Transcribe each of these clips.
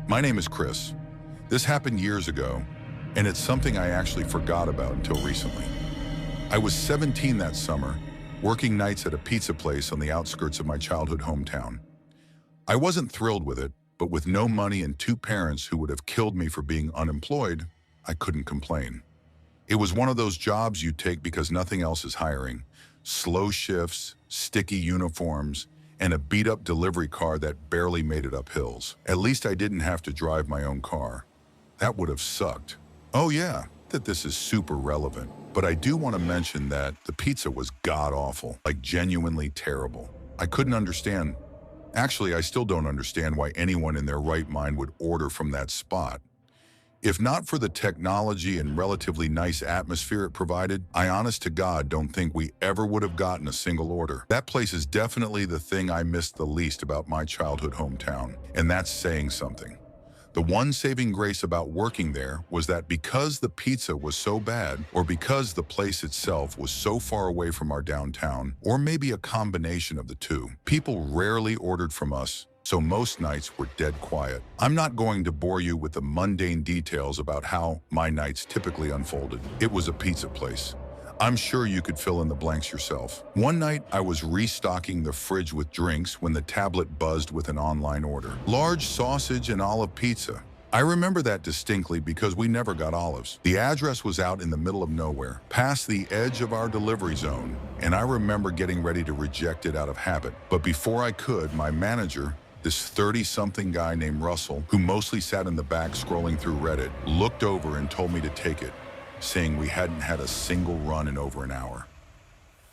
My name is Chris. This happened years ago, and it's something I actually forgot about until recently. I was 17 that summer, working nights at a pizza place on the outskirts of my childhood hometown. I wasn't thrilled with it, but with no money and two parents who would have killed me for being unemployed, I couldn't complain. It was one of those jobs you take because nothing else is hiring. Slow shifts, sticky uniforms, and a beat-up delivery car that barely made it up hills. At least I didn't have to drive my own car. That would have sucked. Oh yeah, that this is super relevant, but I do want to mention that the pizza was god-awful, like genuinely terrible. I couldn't understand. Actually, I still don't understand why anyone in their right mind would order from that spot. If not for the technology and relatively nice atmosphere it provided, I honest to God don't think we ever would have gotten a single order. That place is definitely the thing I missed the least about my childhood hometown, and that's saying something. The one saving grace about working there was that because the pizza was so bad, or because the place itself was so far away from our downtown, or maybe a combination of the two, people rarely ordered from us, so most nights were dead quiet. I'm not going to bore you with the mundane details about how my nights typically unfolded. It was a pizza place. I'm sure you could fill in the blanks yourself. One night, I was restocking the fridge with drinks when the tablet buzzed with an online order. Large sausage and olive pizza. I remember that distinctly because we never got olives. The address was out in the middle of nowhere, past the edge of our delivery zone, and I remember getting ready to reject it out of habit. But before I could, my manager, this 30-something guy named Russell, who mostly sat in the back scrolling through Reddit, looked over and told me to take it, saying we hadn't had a single run in over an hour.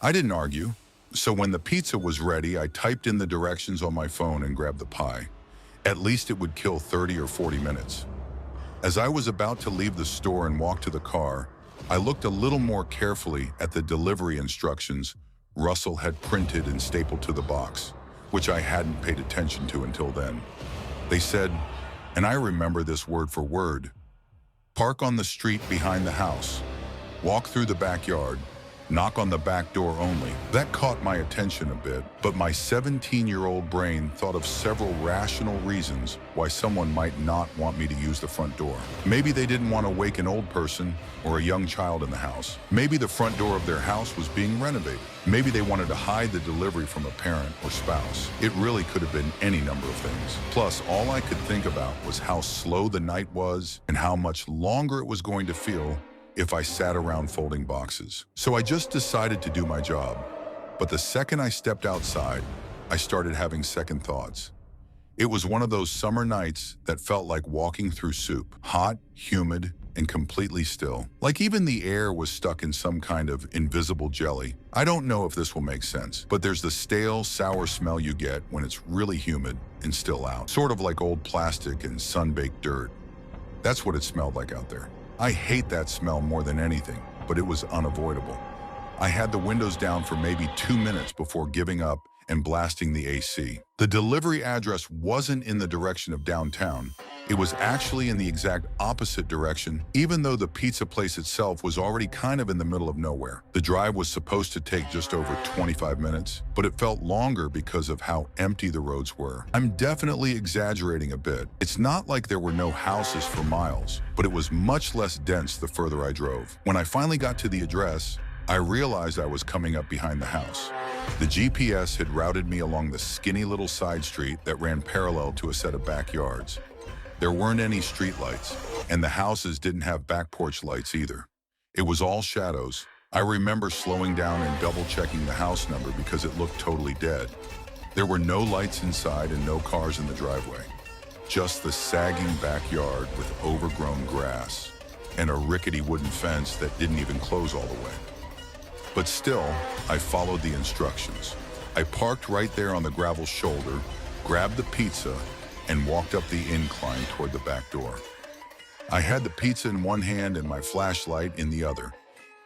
I didn't argue, so when the pizza was ready, I typed in the directions on my phone and grabbed the pie. At least it would kill 30 or 40 minutes. As I was about to leave the store and walk to the car, I looked a little more carefully at the delivery instructions Russell had printed and stapled to the box, which I hadn't paid attention to until then. They said, and I remember this word for word, park on the street behind the house, walk through the backyard, knock on the back door only. That caught my attention a bit, but my 17-year-old brain thought of several rational reasons why someone might not want me to use the front door. Maybe they didn't want to wake an old person or a young child in the house. Maybe the front door of their house was being renovated. Maybe they wanted to hide the delivery from a parent or spouse. It really could have been any number of things. Plus, all I could think about was how slow the night was and how much longer it was going to feel if I sat around folding boxes. So I just decided to do my job. But the second I stepped outside, I started having second thoughts. It was one of those summer nights that felt like walking through soup. Hot, humid, and completely still. Like even the air was stuck in some kind of invisible jelly. I don't know if this will make sense, but there's the stale, sour smell you get when it's really humid and still out. Sort of like old plastic and sun-baked dirt. That's what it smelled like out there. I hate that smell more than anything, but it was unavoidable. I had the windows down for maybe 2 minutes before giving up and blasting the AC. The delivery address wasn't in the direction of downtown. It was actually in the exact opposite direction, even though the pizza place itself was already kind of in the middle of nowhere. The drive was supposed to take just over 25 minutes, but it felt longer because of how empty the roads were. I'm definitely exaggerating a bit. It's not like there were no houses for miles, but it was much less dense the further I drove. When I finally got to the address, I realized I was coming up behind the house. The GPS had routed me along the skinny little side street that ran parallel to a set of backyards. There weren't any streetlights, and the houses didn't have back porch lights either. It was all shadows. I remember slowing down and double-checking the house number because it looked totally dead. There were no lights inside and no cars in the driveway. Just the sagging backyard with overgrown grass and a rickety wooden fence that didn't even close all the way. But still, I followed the instructions. I parked right there on the gravel shoulder, grabbed the pizza, and walked up the incline toward the back door. I had the pizza in one hand and my flashlight in the other,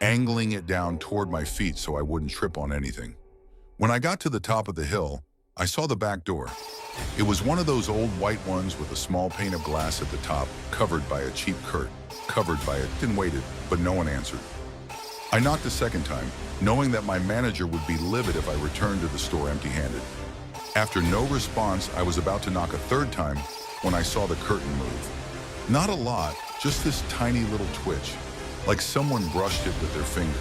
angling it down toward my feet so I wouldn't trip on anything. When I got to the top of the hill, I saw the back door. It was one of those old white ones with a small pane of glass at the top, covered by a cheap curtain. And waited, but no one answered. I knocked a second time, knowing that my manager would be livid if I returned to the store empty-handed. After no response, I was about to knock a third time when I saw the curtain move. Not a lot, just this tiny little twitch, like someone brushed it with their finger.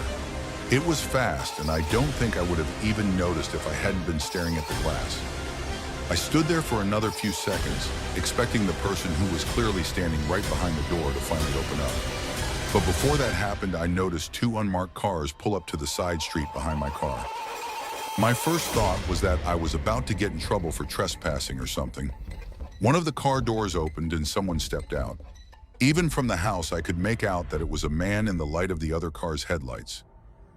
It was fast, and I don't think I would have even noticed if I hadn't been staring at the glass. I stood there for another few seconds, expecting the person who was clearly standing right behind the door to finally open up. But before that happened, I noticed two unmarked cars pull up to the side street behind my car. My first thought was that I was about to get in trouble for trespassing or something. One of the car doors opened and someone stepped out. Even from the house, I could make out that it was a man in the light of the other car's headlights.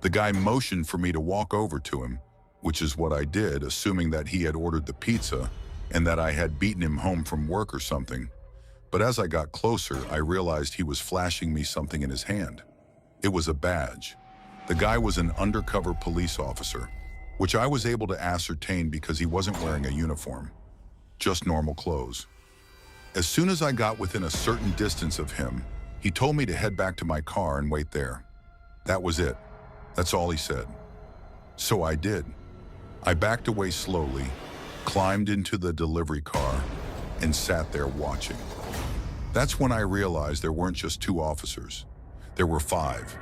The guy motioned for me to walk over to him, which is what I did, assuming that he had ordered the pizza and that I had beaten him home from work or something. But as I got closer, I realized he was flashing me something in his hand. It was a badge. The guy was an undercover police officer, which I was able to ascertain because he wasn't wearing a uniform, just normal clothes. As soon as I got within a certain distance of him, he told me to head back to my car and wait there. That was it. That's all he said. So I did. I backed away slowly, climbed into the delivery car, and sat there watching. That's when I realized there weren't just two officers. There were 5,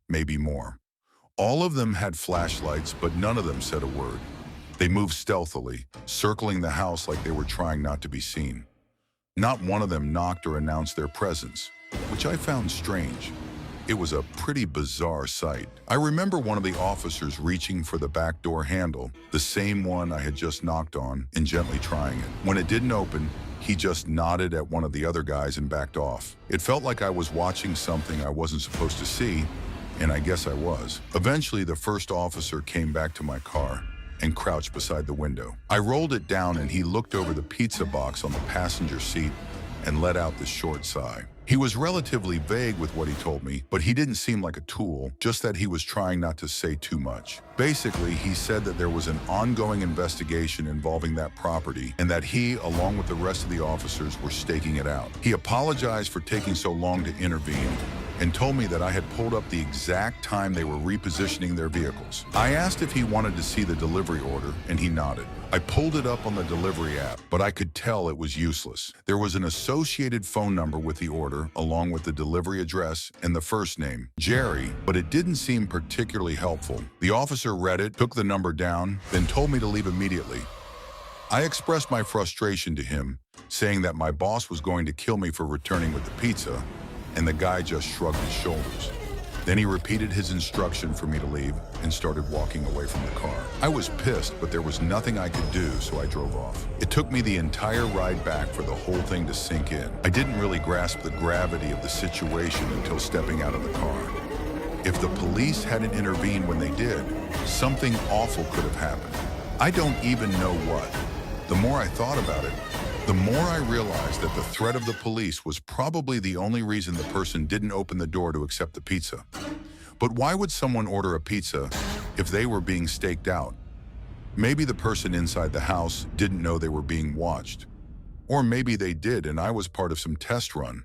maybe more. All of them had flashlights, but none of them said a word. They moved stealthily, circling the house like they were trying not to be seen. Not one of them knocked or announced their presence, which I found strange. It was a pretty bizarre sight. I remember one of the officers reaching for the back door handle, the same one I had just knocked on, and gently trying it. When it didn't open, he just nodded at one of the other guys and backed off. It felt like I was watching something I wasn't supposed to see, and I guess I was. Eventually, the first officer came back to my car and crouched beside the window. I rolled it down and he looked over the pizza box on the passenger seat and let out this short sigh. He was relatively vague with what he told me, but he didn't seem like a tool, just that he was trying not to say too much. Basically, he said that there was an ongoing investigation involving that property and that he, along with the rest of the officers, were staking it out. He apologized for taking so long to intervene and told me that I had pulled up the exact time they were repositioning their vehicles. I asked if he wanted to see the delivery order, and he nodded. I pulled it up on the delivery app, but I could tell it was useless. There was an associated phone number with the order, along with the delivery address and the first name, Jerry, but it didn't seem particularly helpful. The officer read it, took the number down, then told me to leave immediately. I expressed my frustration to him, saying that my boss was going to kill me for returning with the pizza, and the guy just shrugged his shoulders. Then he repeated his instruction for me to leave and started walking away from the car. I was pissed, but there was nothing I could do, so I drove off. It took me the entire ride back for the whole thing to sink in. I didn't really grasp the gravity of the situation until stepping out of the car. If the police hadn't intervened when they did, something awful could have happened. I don't even know what. The more I thought about it, the more I realized that the threat of the police was probably the only reason the person didn't open the door to accept the pizza. But why would someone order a pizza if they were being staked out? Maybe the person inside the house didn't know they were being watched. Or maybe they did and I was part of some test run.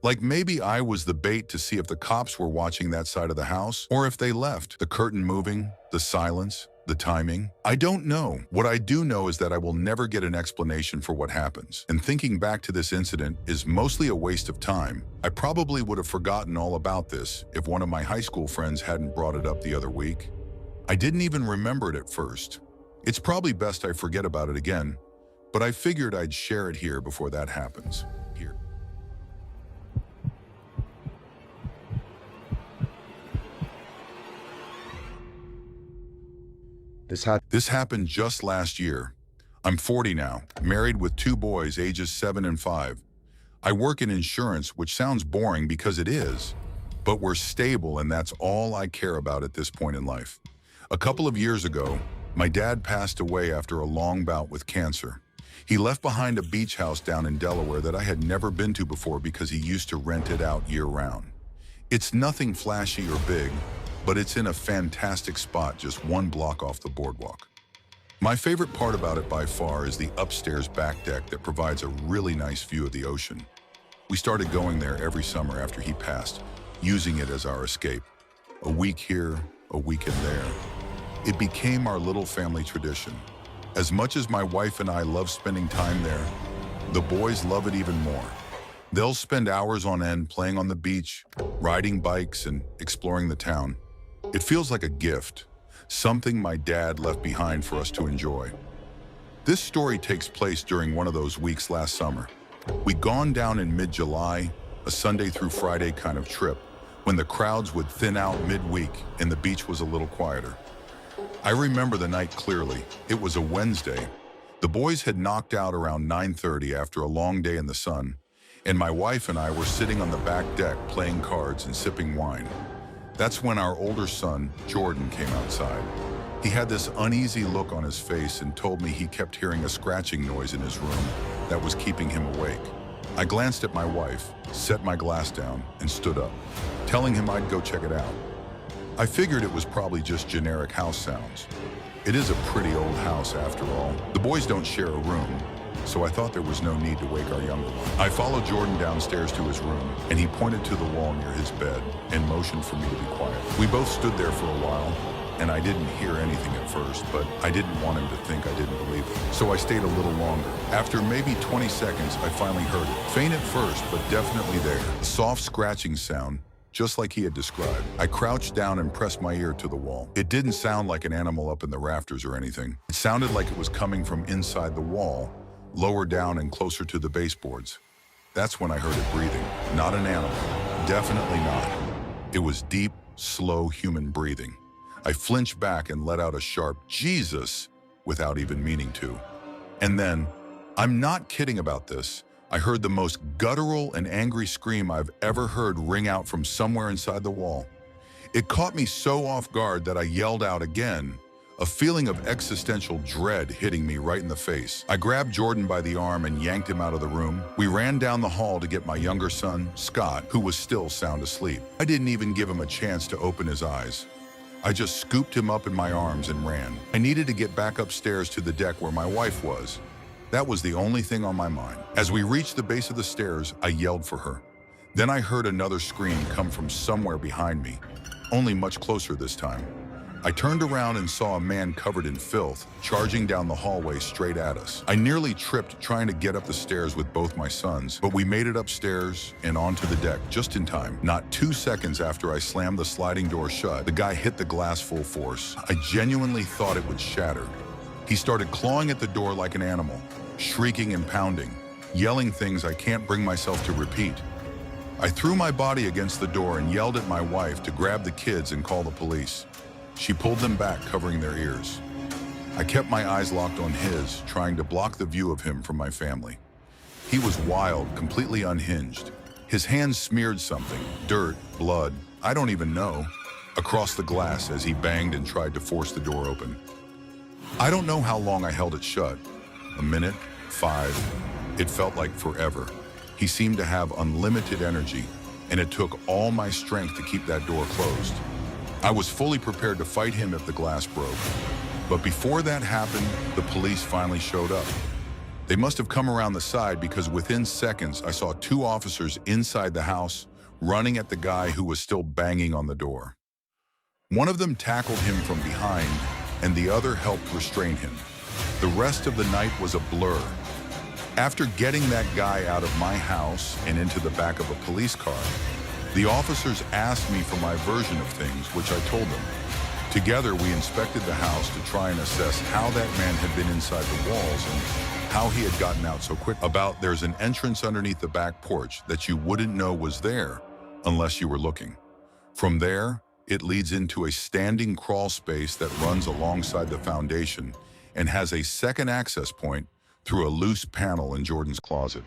Like maybe I was the bait to see if the cops were watching that side of the house or if they left. The curtain moving, the silence, the timing. I don't know. What I do know is that I will never get an explanation for what happens. And thinking back to this incident is mostly a waste of time. I probably would have forgotten all about this if one of my high school friends hadn't brought it up the other week. I didn't even remember it at first. It's probably best I forget about it again, but I figured I'd share it here before that happens. Here. This happened just last year. I'm 40 now, married with 2 boys ages 7 and 5. I work in insurance, which sounds boring because it is, but we're stable and that's all I care about at this point in life. A couple of years ago, my dad passed away after a long bout with cancer. He left behind a beach house down in Delaware that I had never been to before because he used to rent it out year-round. It's nothing flashy or big, but it's in a fantastic spot just 1 block off the boardwalk. My favorite part about it by far is the upstairs back deck that provides a really nice view of the ocean. We started going there every summer after he passed, using it as our escape. A week here, a weekend there. It became our little family tradition. As much as my wife and I love spending time there, The boys love it even more. They'll spend hours on end playing on the beach, riding bikes, and exploring the town. It feels like a gift, something my dad left behind for us to enjoy. This story takes place during one of those weeks last summer. We'd gone down in mid-July, a Sunday through Friday kind of trip, when the crowds would thin out midweek and the beach was a little quieter. I remember the night clearly. It was a Wednesday. The boys had knocked out around 9:30 after a long day in the sun, and my wife and I were sitting on the back deck playing cards and sipping wine. That's when our older son, Jordan, came outside. He had this uneasy look on his face and told me he kept hearing a scratching noise in his room that was keeping him awake. I glanced at my wife, set my glass down, and stood up, telling him I'd go check it out. I figured it was probably just generic house sounds. It is a pretty old house after all. The boys don't share a room, so I thought there was no need to wake our younger one. I followed Jordan downstairs to his room, and he pointed to the wall near his bed and motioned for me to be quiet. We both stood there for a while, and I didn't hear anything at first, but I didn't want him to think I didn't believe him. So I stayed a little longer. After maybe 20 seconds, I finally heard it. Faint at first, but definitely there. A soft scratching sound, just like he had described. I crouched down and pressed my ear to the wall. It didn't sound like an animal up in the rafters or anything. It sounded like it was coming from inside the wall, lower down and closer to the baseboards. That's when I heard it breathing. Not an animal. Definitely not. It was deep, slow human breathing. I flinched back and let out a sharp "Jesus" without even meaning to. And then, I'm not kidding about this, I heard the most guttural and angry scream I've ever heard ring out from somewhere inside the wall. It caught me so off guard that I yelled out again, a feeling of existential dread hitting me right in the face. I grabbed Jordan by the arm and yanked him out of the room. We ran down the hall to get my younger son, Scott, who was still sound asleep. I didn't even give him a chance to open his eyes. I just scooped him up in my arms and ran. I needed to get back upstairs to the deck where my wife was. That was the only thing on my mind. As we reached the base of the stairs, I yelled for her. Then I heard another scream come from somewhere behind me, only much closer this time. I turned around and saw a man covered in filth, charging down the hallway straight at us. I nearly tripped trying to get up the stairs with both my sons, but we made it upstairs and onto the deck just in time. Not 2 seconds after I slammed the sliding door shut, the guy hit the glass full force. I genuinely thought it would shatter. He started clawing at the door like an animal, shrieking and pounding, yelling things I can't bring myself to repeat. I threw my body against the door and yelled at my wife to grab the kids and call the police. She pulled them back, covering their ears. I kept my eyes locked on his, trying to block the view of him from my family. He was wild, completely unhinged. His hands smeared something, dirt, blood, I don't even know, across the glass as he banged and tried to force the door open. I don't know how long I held it shut. A minute, 5. It felt like forever. He seemed to have unlimited energy, and it took all my strength to keep that door closed. I was fully prepared to fight him if the glass broke. But before that happened, the police finally showed up. They must have come around the side because within seconds, I saw 2 officers inside the house running at the guy who was still banging on the door. One of them tackled him from behind, and the other helped restrain him. The rest of the night was a blur. After getting that guy out of my house and into the back of a police car, the officers asked me for my version of things, which I told them. Together, we inspected the house to try and assess how that man had been inside the walls and how he had gotten out so quick. There's an entrance underneath the back porch that you wouldn't know was there unless you were looking. From there, it leads into a standing crawl space that runs alongside the foundation and has a second access point through a loose panel in Jordan's closet.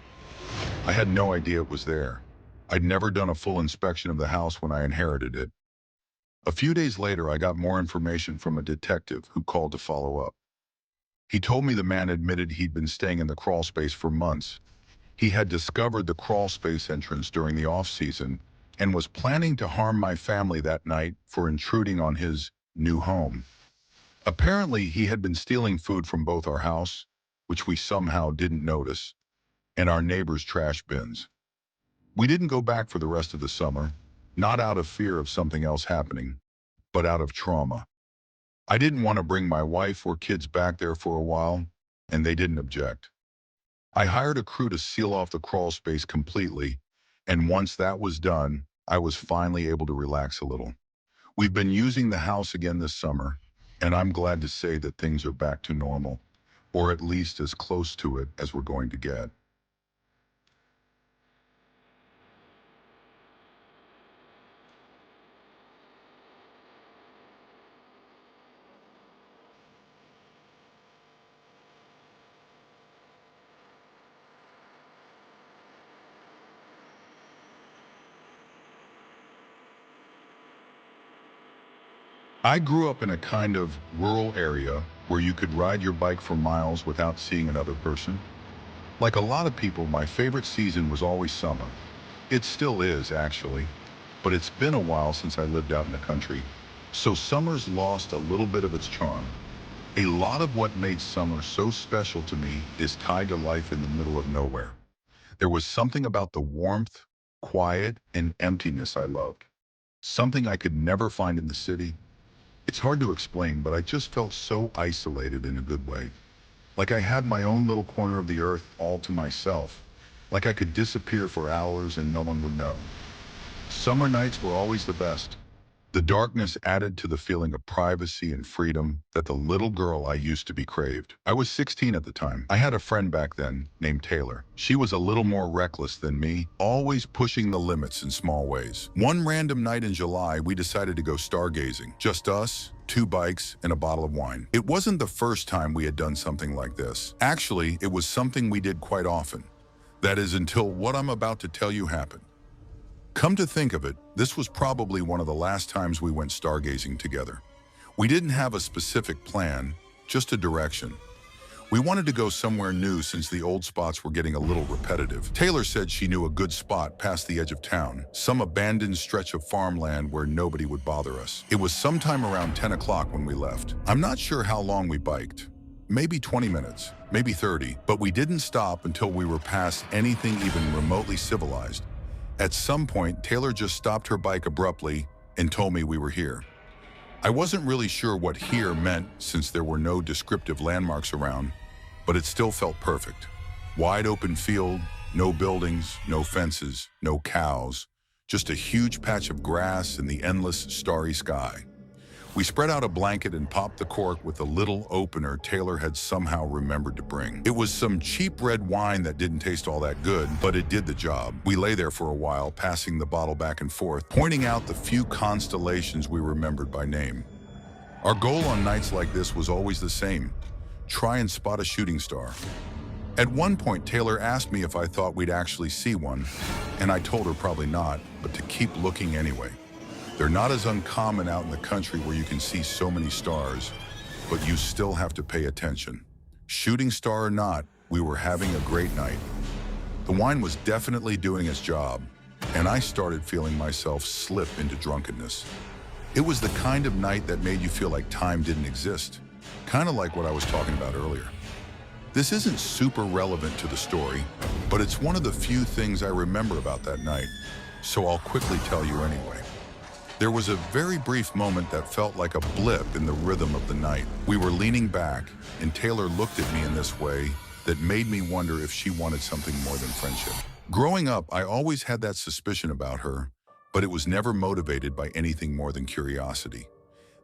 I had no idea it was there. I'd never done a full inspection of the house when I inherited it. A few days later, I got more information from a detective who called to follow up. He told me the man admitted he'd been staying in the crawl space for months. He had discovered the crawl space entrance during the off-season and was planning to harm my family that night for intruding on his new home. Apparently, he had been stealing food from both our house, which we somehow didn't notice, and our neighbors' trash bins. We didn't go back for the rest of the summer, not out of fear of something else happening, but out of trauma. I didn't want to bring my wife or kids back there for a while, and they didn't object. I hired a crew to seal off the crawl space completely, and once that was done, I was finally able to relax a little. We've been using the house again this summer, and I'm glad to say that things are back to normal, or at least as close to it as we're going to get. I grew up in a kind of rural area where you could ride your bike for miles without seeing another person. Like a lot of people, my favorite season was always summer. It still is, actually, but it's been a while since I lived out in the country. So summer's lost a little bit of its charm. A lot of what made summer so special to me is tied to life in the middle of nowhere. There was something about the warmth, quiet, and emptiness I loved. Something I could never find in the city. It's hard to explain, but I just felt so isolated in a good way. Like I had my own little corner of the earth all to myself. Like I could disappear for hours and no one would know. Summer nights were always the best. The darkness added to the feeling of privacy and freedom that the little girl I used to be craved. I was 16 at the time. I had a friend back then named Taylor. She was a little more reckless than me, always pushing the limits in small ways. One random night in July, we decided to go stargazing. Just us, two bikes, and a bottle of wine. It wasn't the first time we had done something like this. Actually, it was something we did quite often. That is, until what I'm about to tell you happened. Come to think of it, this was probably one of the last times we went stargazing together. We didn't have a specific plan, just a direction. We wanted to go somewhere new since the old spots were getting a little repetitive. Taylor said she knew a good spot past the edge of town, some abandoned stretch of farmland where nobody would bother us. It was sometime around 10 o'clock when we left. I'm not sure how long we biked. Maybe 20 minutes, maybe 30, but we didn't stop until we were past anything even remotely civilized. At some point, Taylor just stopped her bike abruptly and told me we were here. I wasn't really sure what here meant since there were no descriptive landmarks around, but it still felt perfect. Wide open field, no buildings, no fences, no cows, just a huge patch of grass and the endless starry sky. We spread out a blanket and popped the cork with a little opener Taylor had somehow remembered to bring. It was some cheap red wine that didn't taste all that good, but it did the job. We lay there for a while, passing the bottle back and forth, pointing out the few constellations we remembered by name. Our goal on nights like this was always the same: try and spot a shooting star. At one point, Taylor asked me if I thought we'd actually see one, and I told her probably not, but to keep looking anyway. They're not as uncommon out in the country where you can see so many stars, but you still have to pay attention. Shooting star or not, we were having a great night. The wine was definitely doing its job, and I started feeling myself slip into drunkenness. It was the kind of night that made you feel like time didn't exist, kind of like what I was talking about earlier. This isn't super relevant to the story, but it's one of the few things I remember about that night, so I'll quickly tell you anyway. There was a very brief moment that felt like a blip in the rhythm of the night. We were leaning back, and Taylor looked at me in this way that made me wonder if she wanted something more than friendship. Growing up, I always had that suspicion about her, but it was never motivated by anything more than curiosity.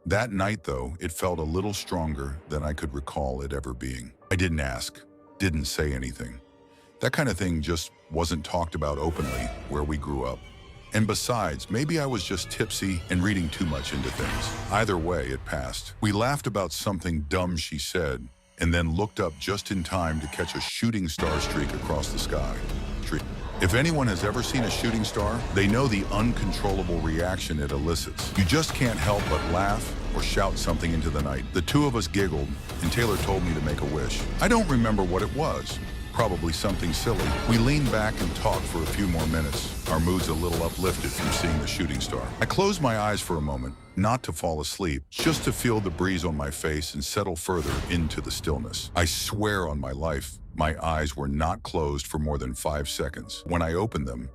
That night, though, it felt a little stronger than I could recall it ever being. I didn't ask, didn't say anything. That kind of thing just wasn't talked about openly where we grew up. And besides, maybe I was just tipsy and reading too much into things. Either way, it passed. We laughed about something dumb she said, and then looked up just in time to catch a shooting star streak across the sky. If anyone has ever seen a shooting star, they know the uncontrollable reaction it elicits. You just can't help but laugh or shout something into the night. The two of us giggled, and Taylor told me to make a wish. I don't remember what it was. Probably something silly. We leaned back and talked for a few more minutes, our moods a little uplifted from seeing the shooting star. I closed my eyes for a moment, not to fall asleep, just to feel the breeze on my face and settle further into the stillness. I swear on my life, my eyes were not closed for more than 5 seconds. When I opened them,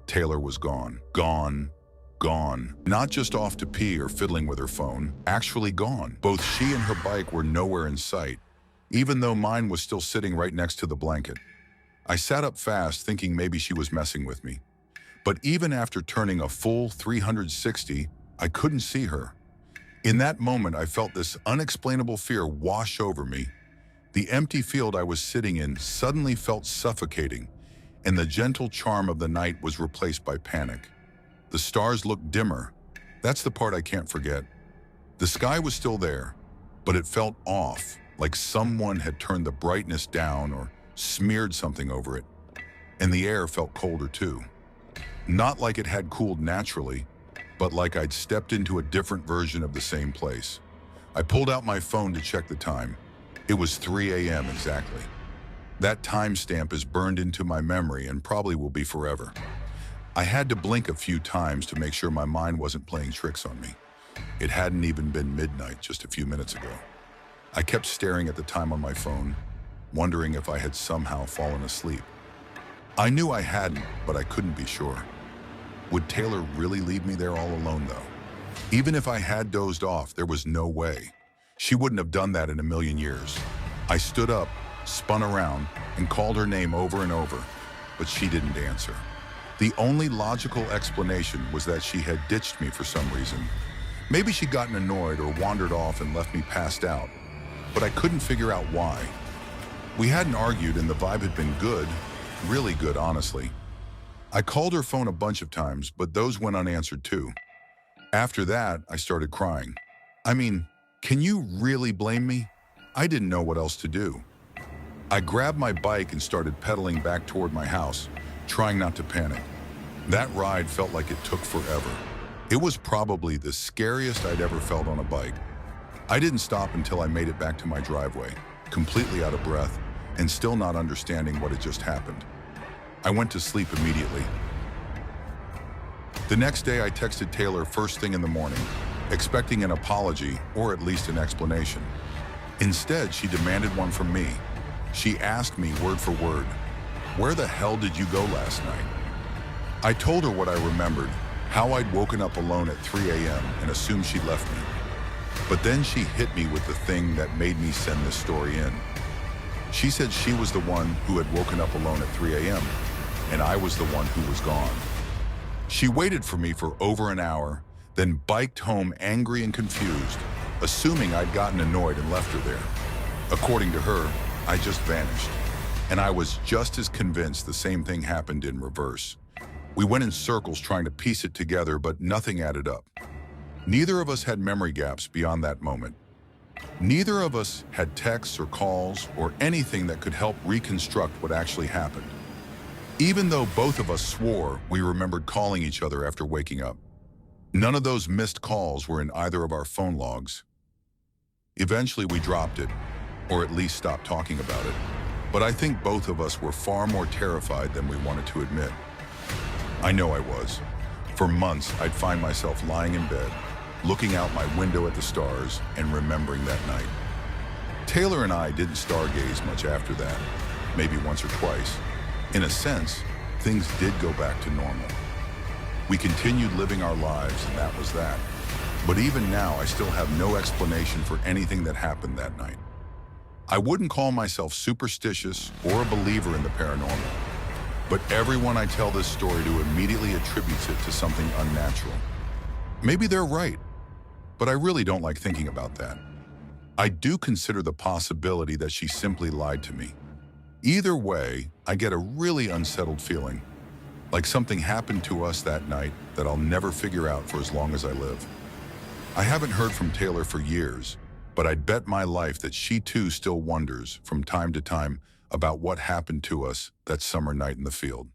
Taylor was gone. Gone. Gone. Not just off to pee or fiddling with her phone, actually gone. Both she and her bike were nowhere in sight, even though mine was still sitting right next to the blanket. I sat up fast thinking maybe she was messing with me. But even after turning a full 360, I couldn't see her. In that moment, I felt this unexplainable fear wash over me. The empty field I was sitting in suddenly felt suffocating, and the gentle charm of the night was replaced by panic. The stars looked dimmer. That's the part I can't forget. The sky was still there, but it felt off, like someone had turned the brightness down or smeared something over it. And the air felt colder too. Not like it had cooled naturally, but like I'd stepped into a different version of the same place. I pulled out my phone to check the time. It was 3 a.m. exactly. That timestamp is burned into my memory and probably will be forever. I had to blink a few times to make sure my mind wasn't playing tricks on me. It hadn't even been midnight just a few minutes ago. I kept staring at the time on my phone, wondering if I had somehow fallen asleep. I knew I hadn't, but I couldn't be sure. Would Taylor really leave me there all alone, though? Even if I had dozed off, there was no way. She wouldn't have done that in a million years. I stood up, spun around, and called her name over and over, but she didn't answer. The only logical explanation was that she had ditched me for some reason. Maybe she'd gotten annoyed or wandered off and left me passed out, but I couldn't figure out why. We hadn't argued and the vibe had been good, really good, honestly. I called her phone a bunch of times, but those went unanswered too. After that, I started crying. I mean, can you really blame me? I didn't know what else to do. I grabbed my bike and started pedaling back toward my house, trying not to panic. That ride felt like it took forever. It was probably the scariest I'd ever felt on a bike. I didn't stop until I made it back to my driveway, completely out of breath and still not understanding what had just happened. I went to sleep immediately. The next day, I texted Taylor first thing in the morning, expecting an apology or at least an explanation. Instead, she demanded one from me. She asked me word for word, "Where the hell did you go last night?" I told her what I remembered, how I'd woken up alone at 3 a.m. and assumed she'd left me. But then she hit me with the thing that made me send this story in. She said she was the one who had woken up alone at 3 a.m., and I was the one who was gone. She waited for me for over an hour, then biked home angry and confused, assuming I'd gotten annoyed and left her there. According to her, I just vanished, and I was just as convinced the same thing happened in reverse. We went in circles trying to piece it together, but nothing added up. Neither of us had memory gaps beyond that moment. Neither of us had texts or calls or anything that could help reconstruct what actually happened. Even though both of us swore we remembered calling each other after waking up. None of those missed calls were in either of our phone logs. Eventually we dropped it, or at least stopped talking about it. But I think both of us were far more terrified than we wanted to admit. I know I was. For months, I'd find myself lying in bed, looking out my window at the stars and remembering that night. Taylor and I didn't stargaze much after that, maybe once or twice. In a sense, things did go back to normal. We continued living our lives, and that was that. But even now, I still have no explanation for anything that happened that night. I wouldn't call myself superstitious or a believer in the paranormal, but everyone I tell this story to immediately attributes it to something unnatural. Maybe they're right, but I really don't like thinking about that. I do consider the possibility that she simply lied to me. Either way, I get a really unsettled feeling, like something happened to us that night that I'll never figure out for as long as I live. I haven't heard from Taylor for years, but I'd bet my life that she too still wonders from time to time about what happened to us that summer night in the field.